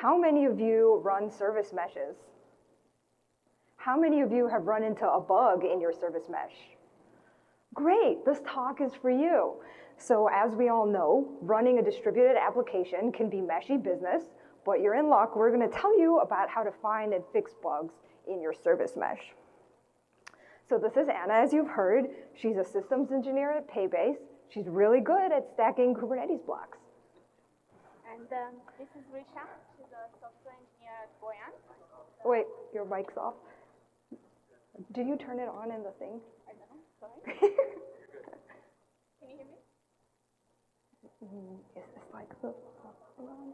How many of you run service meshes? How many of you have run into a bug in your service mesh? Great, this talk is for you. So as we all know, running a distributed application can be meshy business, but you're in luck. We're gonna tell you about how to find and fix bugs in your service mesh. So this is Anna, as you've heard. She's a systems engineer at Paybase. She's really good at stacking Kubernetes blocks. And this is Risha. She's a software engineer at Buoyant. Wait, your mic's off. Did you turn it on in the thing? I don't know, sorry. Can you hear me? Is this like the one?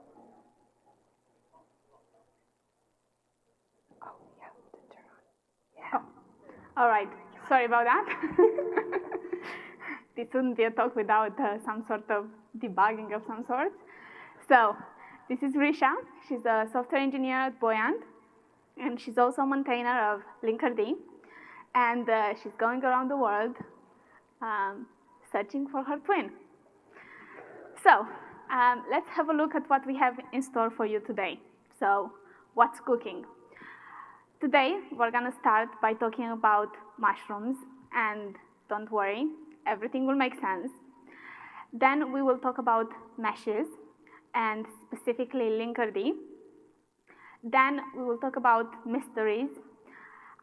Oh, yeah, it didn't turn on. Yeah. Oh. All right, sorry about that. This wouldn't be a talk without some sort of debugging of some sort. So, this is Risha. She's a software engineer at Buoyant, and she's also a maintainer of Linkerd. And she's going around the world searching for her twin. So, let's have a look at what we have in store for you today. So, what's cooking? Today, we're gonna start by talking about mushrooms, and don't worry, everything will make sense. Then we will talk about meshes, and specifically Linkerd. Then we will talk about mysteries,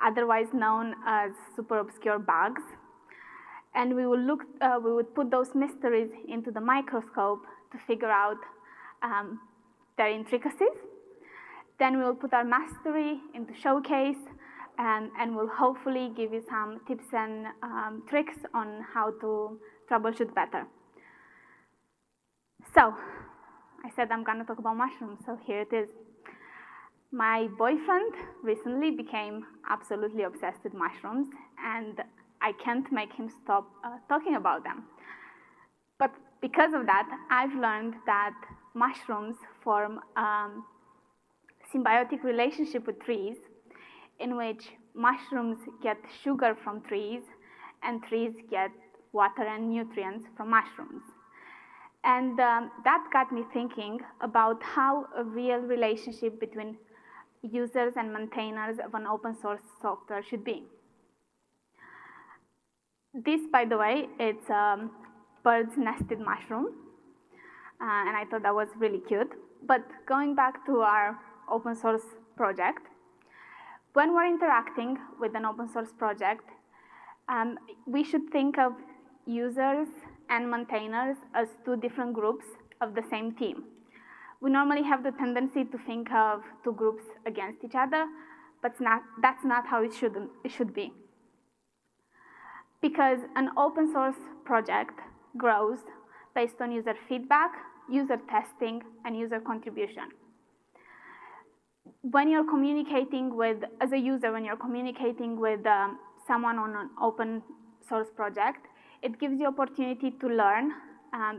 otherwise known as super obscure bugs. And we would put those mysteries into the microscope to figure out their intricacies. Then we will put our mastery into showcase, and we'll hopefully give you some tips and tricks on how to troubleshoot better. So, I said I'm gonna talk about mushrooms, so here it is. My boyfriend recently became absolutely obsessed with mushrooms, and I can't make him stop talking about them. But because of that, I've learned that mushrooms form symbiotic relationship with trees, in which mushrooms get sugar from trees, and trees get water and nutrients from mushrooms. And that got me thinking about how a real relationship between users and maintainers of an open source software should be. This, by the way, it's a bird's nested mushroom, and I thought that was really cute. But going back to our open source project, when we're interacting with an open source project, we should think of users and maintainers as two different groups of the same team. We normally have the tendency to think of two groups against each other, but that's not how it should be. Because an open source project grows based on user feedback, user testing, and user contribution. When you're communicating with, as a user, when you're communicating with someone on an open source project, it gives you opportunity to learn,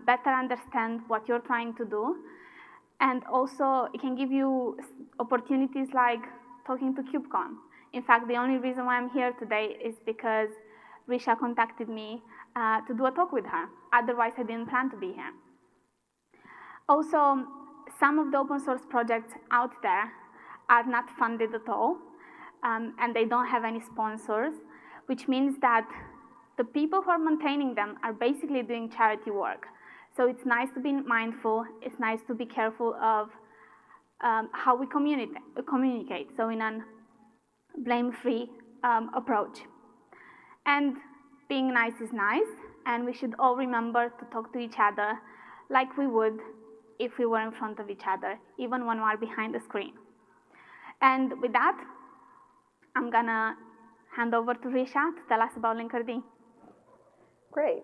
better understand what you're trying to do, and also it can give you opportunities like talking to KubeCon. In fact, the only reason why I'm here today is because Risha contacted me to do a talk with her. Otherwise, I didn't plan to be here. Also, some of the open source projects out there are not funded at all, and they don't have any sponsors, which means that the people who are maintaining them are basically doing charity work. So it's nice to be mindful, it's nice to be careful of how we communicate, so in a blame-free approach. And being nice is nice, and we should all remember to talk to each other like we would if we were in front of each other, even when we are behind the screen. And with that, I'm gonna hand over to Risha to tell us about Linkerd. Great.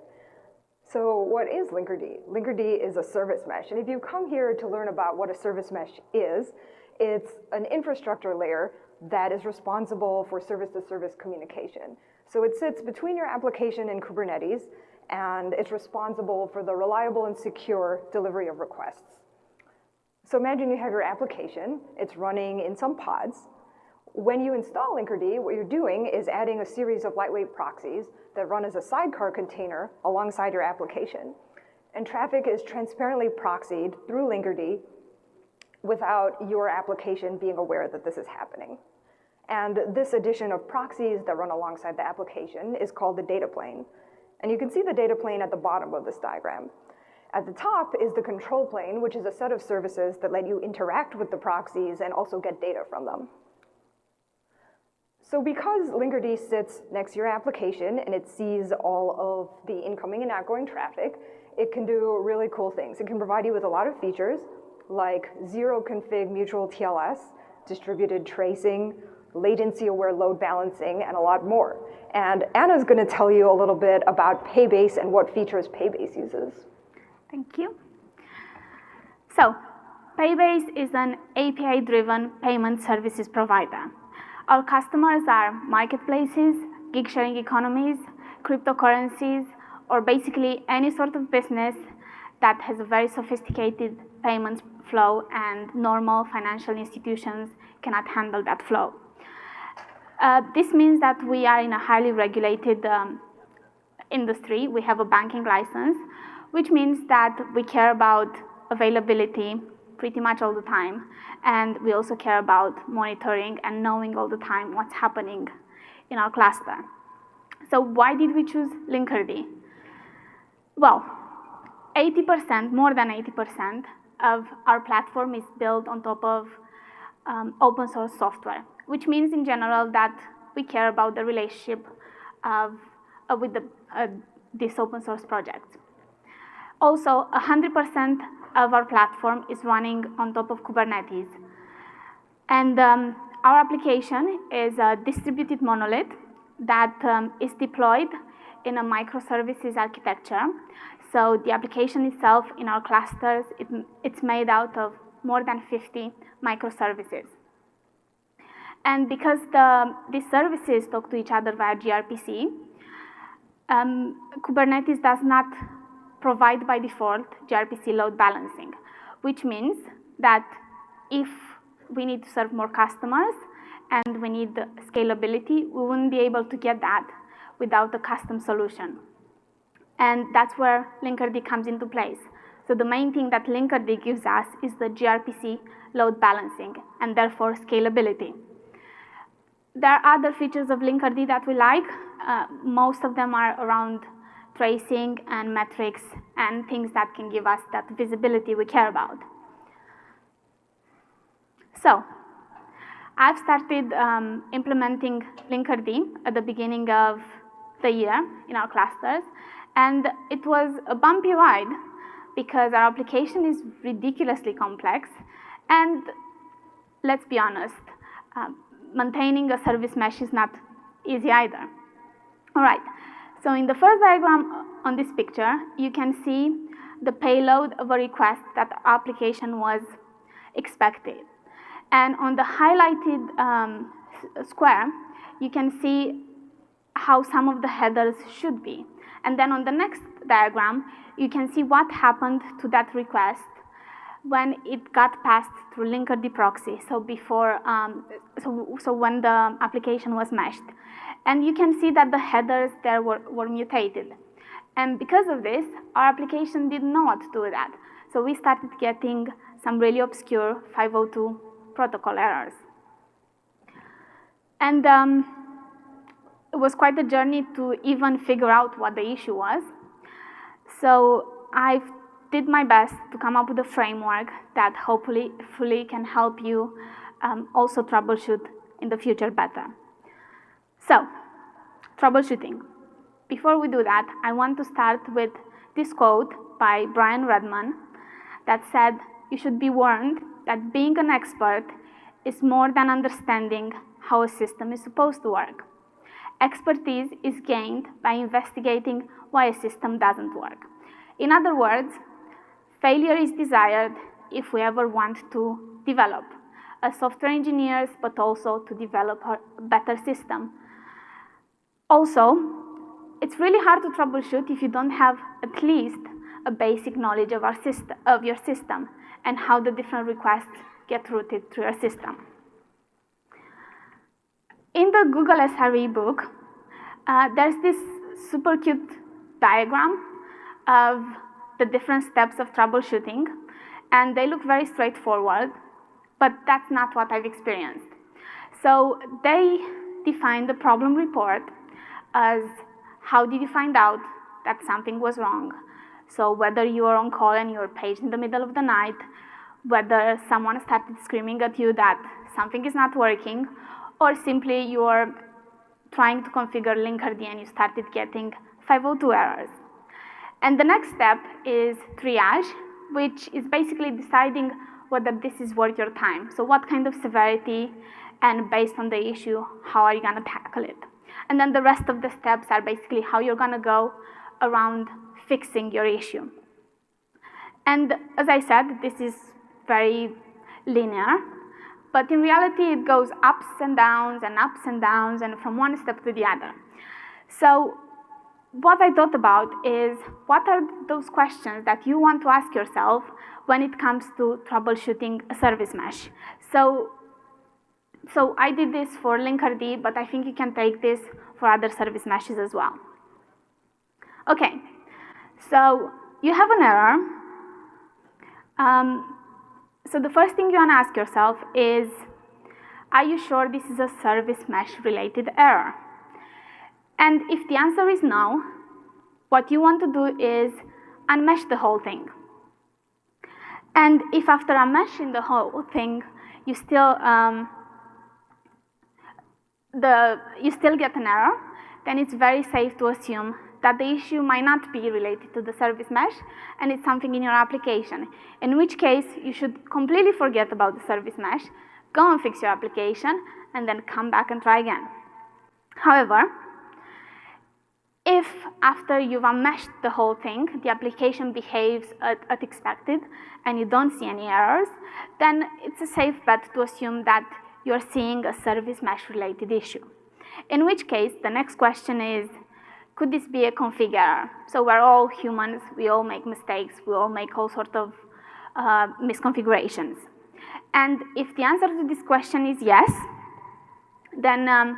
So what is Linkerd? Linkerd is a service mesh. And if you come here to learn about what a service mesh is, it's an infrastructure layer that is responsible for service-to-service communication. So it sits between your application and Kubernetes, and it's responsible for the reliable and secure delivery of requests. So imagine you have your application, it's running in some pods. When you install Linkerd, what you're doing is adding a series of lightweight proxies that run as a sidecar container alongside your application. And traffic is transparently proxied through Linkerd without your application being aware that this is happening. And this addition of proxies that run alongside the application is called the data plane. And you can see the data plane at the bottom of this diagram. At the top is the control plane, which is a set of services that let you interact with the proxies and also get data from them. So because Linkerd sits next to your application and it sees all of the incoming and outgoing traffic, it can do really cool things. It can provide you with a lot of features like zero config mutual TLS, distributed tracing, latency-aware load balancing, and a lot more. And Anna's going to tell you a little bit about Paybase and what features Paybase uses. Thank you. So, Paybase is an API-driven payment services provider. Our customers are marketplaces, gig sharing economies, cryptocurrencies, or basically any sort of business that has a very sophisticated payments flow and normal financial institutions cannot handle that flow. This means that we are in a highly regulated industry. We have a banking license, which means that we care about availability pretty much all the time. And we also care about monitoring and knowing all the time what's happening in our cluster. So why did we choose Linkerd? Well, 80%, more than 80% of our platform is built on top of open source software, which means in general that we care about the relationship with this open source project. Also, 100% of our platform is running on top of Kubernetes. And our application is a distributed monolith that is deployed in a microservices architecture. So the application itself in our clusters, it's made out of more than 50 microservices. And because these services talk to each other via gRPC, Kubernetes does not provide by default gRPC load balancing, which means that if we need to serve more customers and we need scalability, we wouldn't be able to get that without a custom solution. And that's where Linkerd comes into place. So the main thing that Linkerd gives us is the gRPC load balancing and therefore scalability. There are other features of Linkerd that we like. Most of them are around tracing and metrics and things that can give us that visibility we care about. So I've started implementing Linkerd at the beginning of the year in our clusters, and it was a bumpy ride because our application is ridiculously complex, and let's be honest, maintaining a service mesh is not easy either. All right, so in the first diagram on this picture, you can see the payload of a request that our application was expected. And on the highlighted square, you can see how some of the headers should be. And then on the next diagram, you can see what happened to that request when it got passed through Linkerd proxy, so before, so when the application was meshed. And you can see that the headers there were mutated. And because of this, our application didn't know what to do with that. So we started getting some really obscure 502 protocol errors. And it was quite a journey to even figure out what the issue was. So I did my best to come up with a framework that hopefully can help you also troubleshoot in the future better. So, troubleshooting. Before we do that, I want to start with this quote by Redman that said, "You should be warned that being an expert is more than understanding how a system is supposed to work. Expertise is gained by investigating why a system doesn't work." In other words, failure is desired if we ever want to develop as software engineers, but also to develop a better system. Also, it's really hard to troubleshoot if you don't have at least a basic knowledge of your system and how the different requests get routed through your system. In the Google SRE book, there's this super cute diagram of the different steps of troubleshooting, and they look very straightforward. but that's not what I've experienced. So they defined the problem report as how did you find out that something was wrong. So whether you are on call and you're paged in the middle of the night, whether someone started screaming at you that something is not working, or simply you're trying to configure Linkerd and you started getting 502 errors. And the next step is triage, which is basically deciding whether this is worth your time. So what kind of severity, and based on the issue, how are you going to tackle it? And then the rest of the steps are basically how you're going to go around fixing your issue. And as I said, this is very linear, but in reality it goes ups and downs and from one step to the other. So what I thought about is, what are those questions that you want to ask yourself when it comes to troubleshooting a service mesh? So I did this for Linkerd, but I think you can take this for other service meshes as well. Okay, so you have an error. So the first thing you want to ask yourself is, are you sure this is a service mesh related error? And if the answer is no, what you want to do is unmesh the whole thing. And if after unmeshing the whole thing, you still get an error, then it's very safe to assume that the issue might not be related to the service mesh and it's something in your application, in which case you should completely forget about the service mesh, go and fix your application, and then come back and try again. However, if after you've unmeshed the whole thing, the application behaves as expected and you don't see any errors, then it's a safe bet to assume that you're seeing a service mesh related issue. In which case, the next question is, could this be a config error? So we're all humans, we all make mistakes, we all make all sorts of misconfigurations. And if the answer to this question is yes, then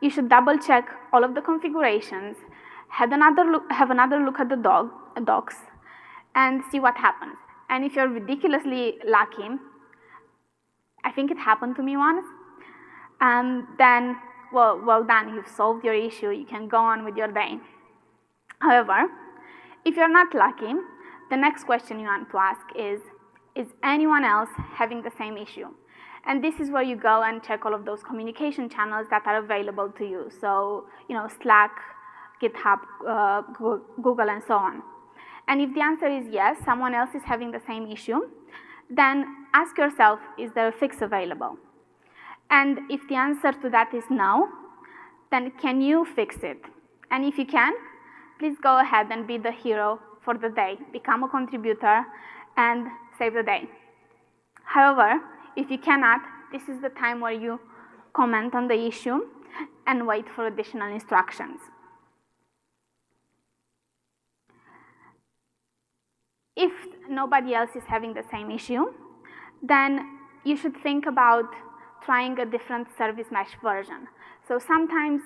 you should double check all of the configurations, have another look at the docs, and see what happens. And if you're ridiculously lucky, I think it happened to me once, then well done, you've solved your issue, you can go on with your day. However, if you're not lucky, the next question you want to ask is anyone else having the same issue? And this is where you go and check all of those communication channels that are available to you. So, Slack, GitHub, Google, and so on. And if the answer is yes, someone else is having the same issue, then ask yourself, is there a fix available? And if the answer to that is no, then can you fix it? And if you can, please go ahead and be the hero for the day. Become a contributor and save the day. However, if you cannot, this is the time where you comment on the issue and wait for additional instructions. If nobody else is having the same issue, then you should think about trying a different service mesh version. So sometimes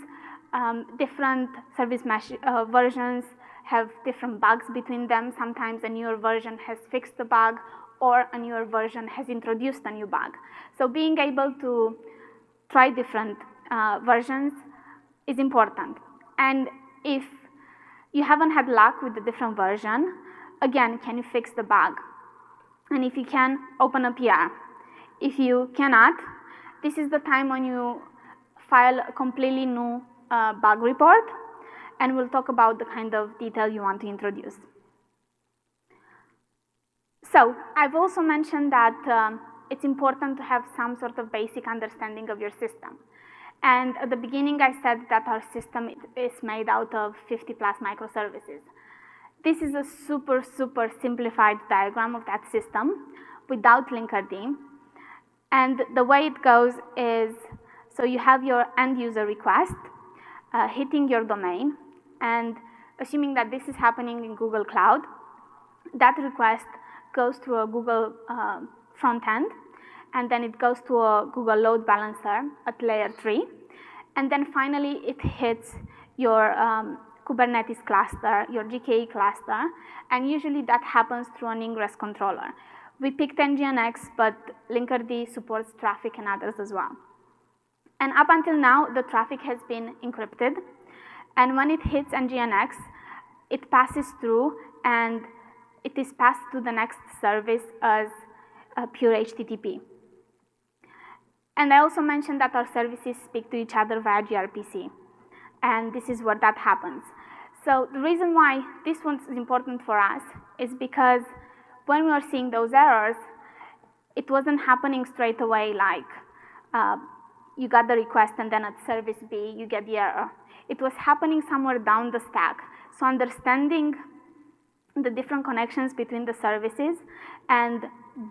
different service mesh versions have different bugs between them. Sometimes a newer version has fixed the bug, or a newer version has introduced a new bug. So being able to try different versions is important. And if you haven't had luck with the different version, again, can you fix the bug? And if you can, open a PR. If you cannot, this is the time when you file a completely new bug report, and we'll talk about the kind of detail you want to introduce. So I've also mentioned that it's important to have some sort of basic understanding of your system. And at the beginning, I said that our system is made out of 50+ microservices. This is a super, super simplified diagram of that system without Linkerd. And the way it goes is, so you have your end user request hitting your domain, and assuming that this is happening in Google Cloud, that request goes through a Google front end, and then it goes to a Google load balancer at layer 3, and then finally it hits your Kubernetes cluster, your GKE cluster, and usually that happens through an ingress controller, We picked NGINX, but Linkerd supports traffic and others as well. And up until now, the traffic has been encrypted. And when it hits NGINX, it passes through, and it is passed to the next service as a pure HTTP. And I also mentioned that our services speak to each other via gRPC. And this is where that happens. So the reason why this one is important for us is because when we were seeing those errors, it wasn't happening straight away like you got the request and then at service B you get the error. It was happening somewhere down the stack. So understanding the different connections between the services and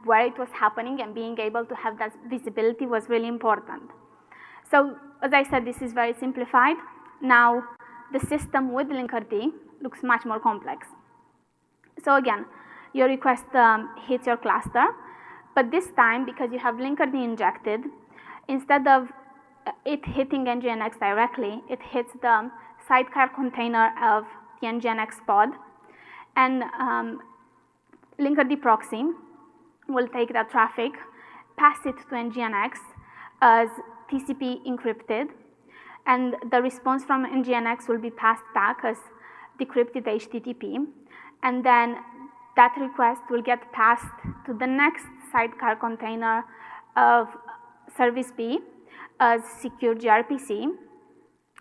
where it was happening and being able to have that visibility was really important. So as I said, this is very simplified. Now the system with Linkerd looks much more complex. So again, your request hits your cluster, but this time, because you have Linkerd injected, instead of it hitting NGINX directly, it hits the sidecar container of the NGINX pod, and Linkerd proxy will take that traffic, pass it to NGINX as TCP encrypted, and the response from NGINX will be passed back as decrypted HTTP, and then that request will get passed to the next sidecar container of service B as secure gRPC,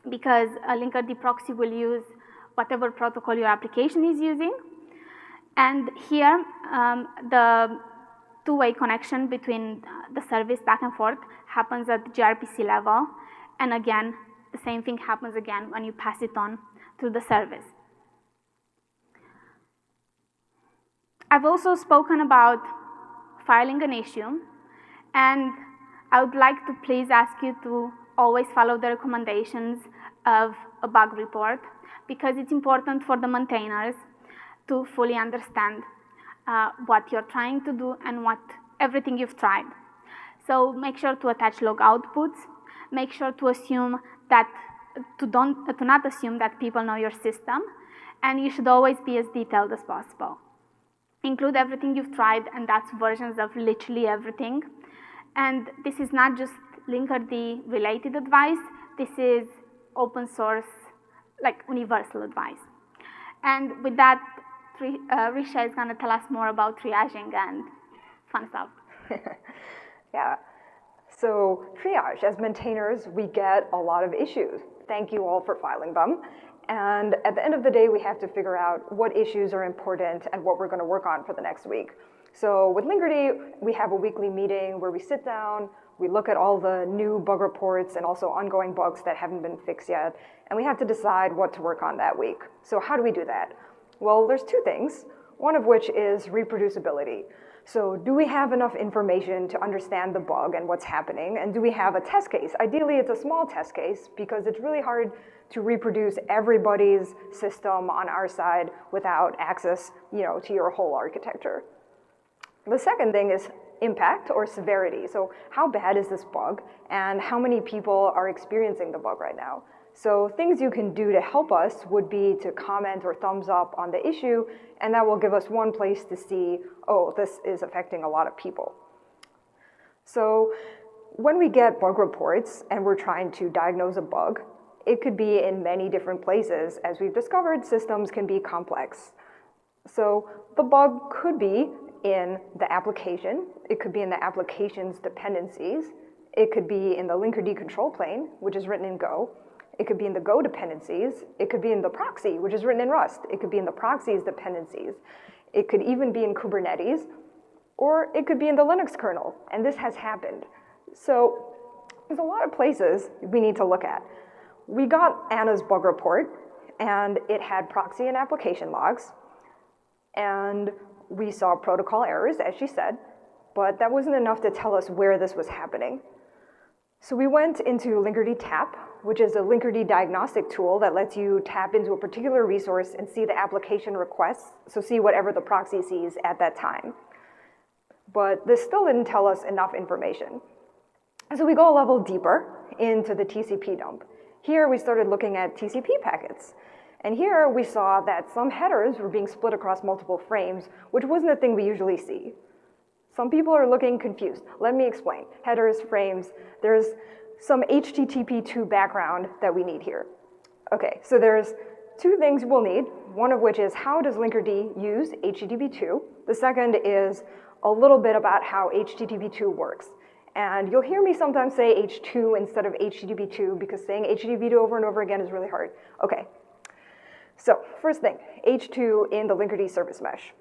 because a Linkerd proxy will use whatever protocol your application is using. And here, the two-way connection between the service back and forth happens at the gRPC level, and again, the same thing happens again when you pass it on to the service. I've also spoken about filing an issue, and I would like to please ask you to always follow the recommendations of a bug report, because it's important for the maintainers to fully understand what you're trying to do and everything you've tried. So make sure to attach log outputs. Make sure to assume that to not assume that people know your system, and you should always be as detailed as possible. Include everything you've tried, and that's versions of literally everything. And this is not just Linkerd related advice. This is open source, like universal advice. And with that, Risha is going to tell us more about triaging and fun stuff. Yeah. So triage, as maintainers, we get a lot of issues. Thank you all for filing them. And at the end of the day, we have to figure out what issues are important and what we're going to work on for the next week. So with Linkerd, we have a weekly meeting where we sit down, we look at all the new bug reports and also ongoing bugs that haven't been fixed yet, and we have to decide what to work on that week. So how do we do that? Well, there's two things, one of which is reproducibility. So do we have enough information to understand the bug and what's happening, and do we have a test case? Ideally, it's a small test case because it's really hard to reproduce everybody's system on our side without access, to your whole architecture. The second thing is impact or severity. So how bad is this bug, and how many people are experiencing the bug right now? So things you can do to help us would be to comment or thumbs up on the issue, and that will give us one place to see, oh, this is affecting a lot of people. So when we get bug reports and we're trying to diagnose a bug, it could be in many different places. As we've discovered, systems can be complex. So the bug could be in the application, it could be in the application's dependencies, it could be in the Linkerd control plane, which is written in Go, it could be in the Go dependencies, it could be in the proxy, which is written in Rust, it could be in the proxy's dependencies, it could even be in Kubernetes, or it could be in the Linux kernel, and this has happened. So there's a lot of places we need to look at. We got Anna's bug report, and it had proxy and application logs, and we saw protocol errors, as she said, but that wasn't enough to tell us where this was happening. So we went into Linkerd Tap, which is a Linkerd diagnostic tool that lets you tap into a particular resource and see the application requests, so see whatever the proxy sees at that time. But this still didn't tell us enough information. So we go a level deeper into the TCP dump. Here we started looking at TCP packets. And here we saw that some headers were being split across multiple frames, which wasn't a thing we usually see. Some people are looking confused. Let me explain. Headers, frames, there's some HTTP2 background that we need here. Okay, so there's two things we'll need, one of which is how does Linkerd use HTTP2? The second is a little bit about how HTTP2 works. And you'll hear me sometimes say H2 instead of HTTP2 because saying HTTP2 over and over again is really hard. Okay, so first thing, H2 in the Linkerd service mesh.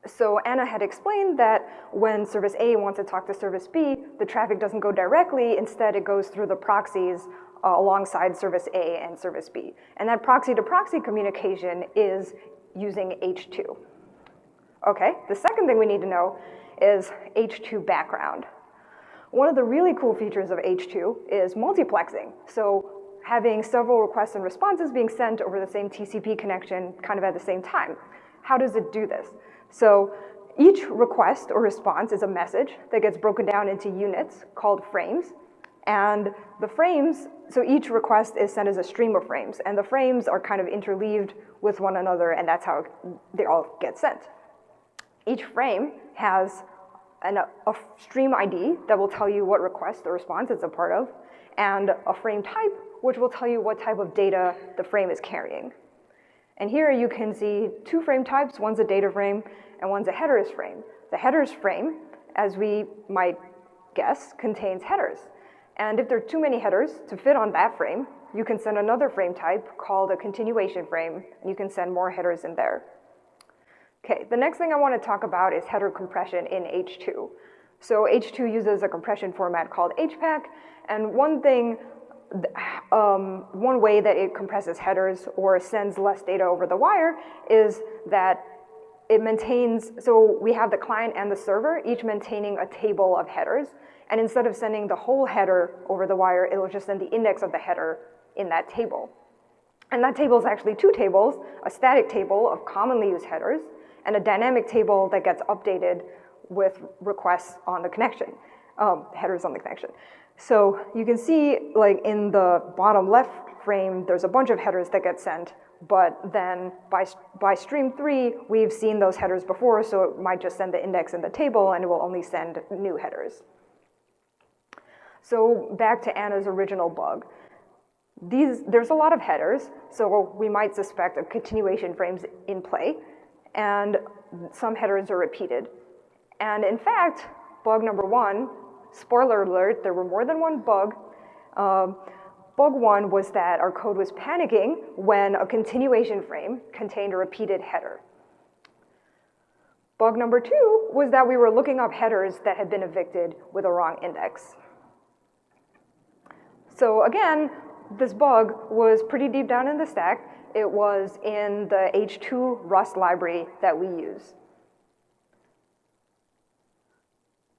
So Anna had explained that when service A wants to talk to service B, the traffic doesn't go directly, instead it goes through the proxies alongside service A and service B. And that proxy-to-proxy communication is using H2. Okay, the second thing we need to know is H2 background. One of the really cool features of H2 is multiplexing. So having several requests and responses being sent over the same TCP connection kind of at the same time. How does it do this? So each request or response is a message that gets broken down into units called frames. And the frames, so each request is sent as a stream of frames, and the frames are kind of interleaved with one another, and that's how they all get sent. Each frame has a stream ID that will tell you what request or response it's a part of, and a frame type, which will tell you what type of data the frame is carrying. And here you can see two frame types, one's a data frame and one's a headers frame. The headers frame, as we might guess, contains headers. And if there are too many headers to fit on that frame, you can send another frame type called a continuation frame, and you can send more headers in there. Okay, the next thing I want to talk about is header compression in H2. So H2 uses a compression format called HPAC, and one way that it compresses headers or sends less data over the wire is that it maintains, so we have the client and the server, each maintaining a table of headers, and instead of sending the whole header over the wire, it will just send the index of the header in that table. And that table is actually two tables, a static table of commonly used headers, and a dynamic table that gets updated with requests on the connection, headers on the connection. So you can see, like in the bottom left frame, there's a bunch of headers that get sent, but then by stream 3, we've seen those headers before, so it might just send the index in the table, and it will only send new headers. So back to Anna's original bug. There's a lot of headers, so we might suspect a continuation frames in play, and some headers are repeated. And in fact, bug number 1, spoiler alert, there were more than one bug. Bug 1 was that our code was panicking when a continuation frame contained a repeated header. Bug number 2 was that we were looking up headers that had been evicted with a wrong index. So again, this bug was pretty deep down in the stack. It was in the H2 Rust library that we use.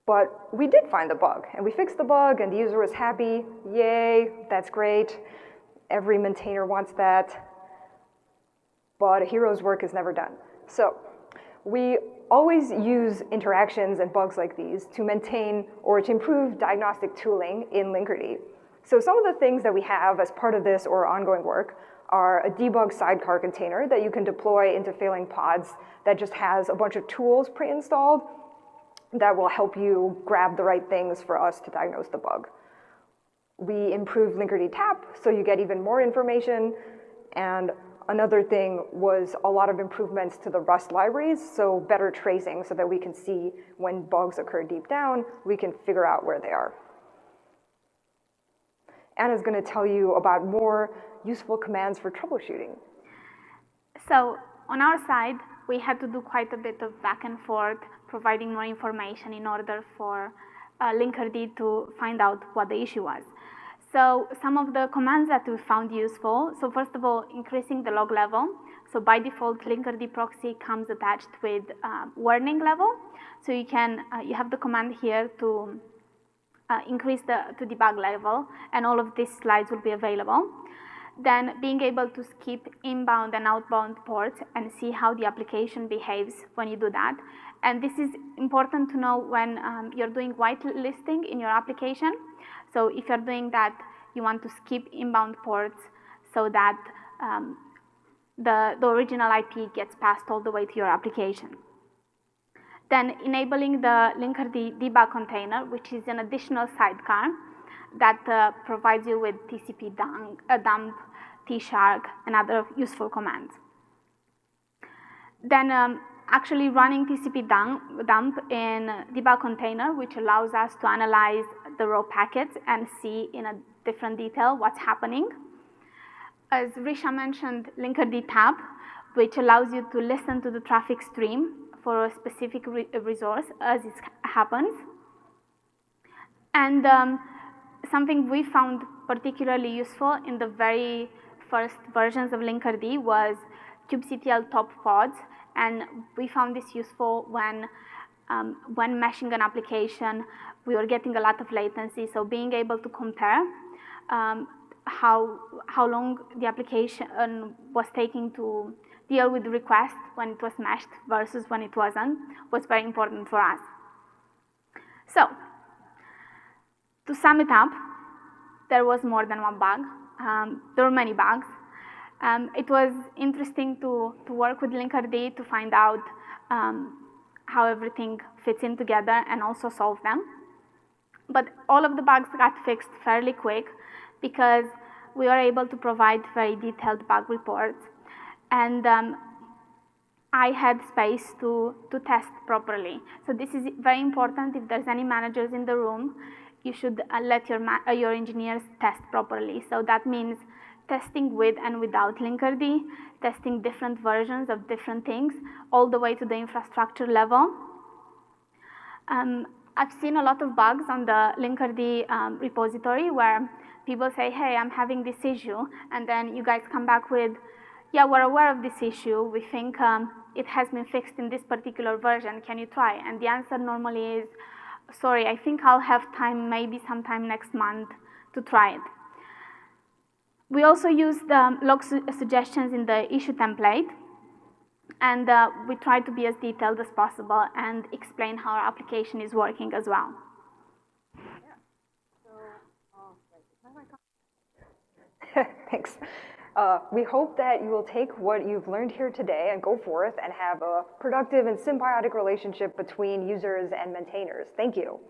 But we did find the bug, and we fixed the bug, and the user was happy. Yay, that's great. Every maintainer wants that. But a hero's work is never done. So we always use interactions and bugs like these to maintain or to improve diagnostic tooling in Linkerd. So some of the things that we have as part of this or ongoing work are a debug sidecar container that you can deploy into failing pods that just has a bunch of tools pre-installed that will help you grab the right things for us to diagnose the bug. We improved Linkerd tap, so you get even more information. And another thing was a lot of improvements to the Rust libraries, so better tracing so that we can see when bugs occur deep down, we can figure out where they are. Anna's going to tell you about more useful commands for troubleshooting. So on our side, we had to do quite a bit of back and forth, providing more information in order for Linkerd to find out what the issue was. So some of the commands that we found useful, so first of all, increasing the log level. So by default, Linkerd proxy comes attached with warning level. So you have the command here to increase to debug level, and all of these slides will be available. Then being able to skip inbound and outbound ports and see how the application behaves when you do that. And this is important to know when you're doing whitelisting in your application. So if you're doing that, you want to skip inbound ports so that the original IP gets passed all the way to your application. Then enabling the Linkerd debug container, which is an additional sidecar that provides you with TCP dump, tshark, and other useful commands. Then actually running TCP dump in debug container, which allows us to analyze the raw packets and see in a different detail what's happening. As Risha mentioned, Linkerd tab, which allows you to listen to the traffic stream for a specific resource as it happens. And something we found particularly useful in the very first versions of Linkerd was kubectl top pods, and we found this useful when meshing an application, we were getting a lot of latency, so being able to compare how long the application was taking to deal with the request when it was meshed versus when it wasn't was very important for us. So, to sum it up, there was more than one bug. There were many bugs. It was interesting to work with Linkerd to find out how everything fits in together and also solve them. But all of the bugs got fixed fairly quick because we were able to provide very detailed bug reports. And I had space to test properly. So this is very important. If there's any managers in the room, you should let your engineers test properly. So that means testing with and without Linkerd, testing different versions of different things, all the way to the infrastructure level. I've seen a lot of bugs on the Linkerd repository where people say, hey, I'm having this issue, and then you guys come back with, yeah, we're aware of this issue. We think it has been fixed in this particular version. Can you try? And the answer normally is, sorry, I think I'll have time maybe sometime next month to try it. We also use the log suggestions in the issue template, and we try to be as detailed as possible and explain how our application is working as well. Thanks. We hope that you will take what you've learned here today and go forth and have a productive and symbiotic relationship between users and maintainers. Thank you.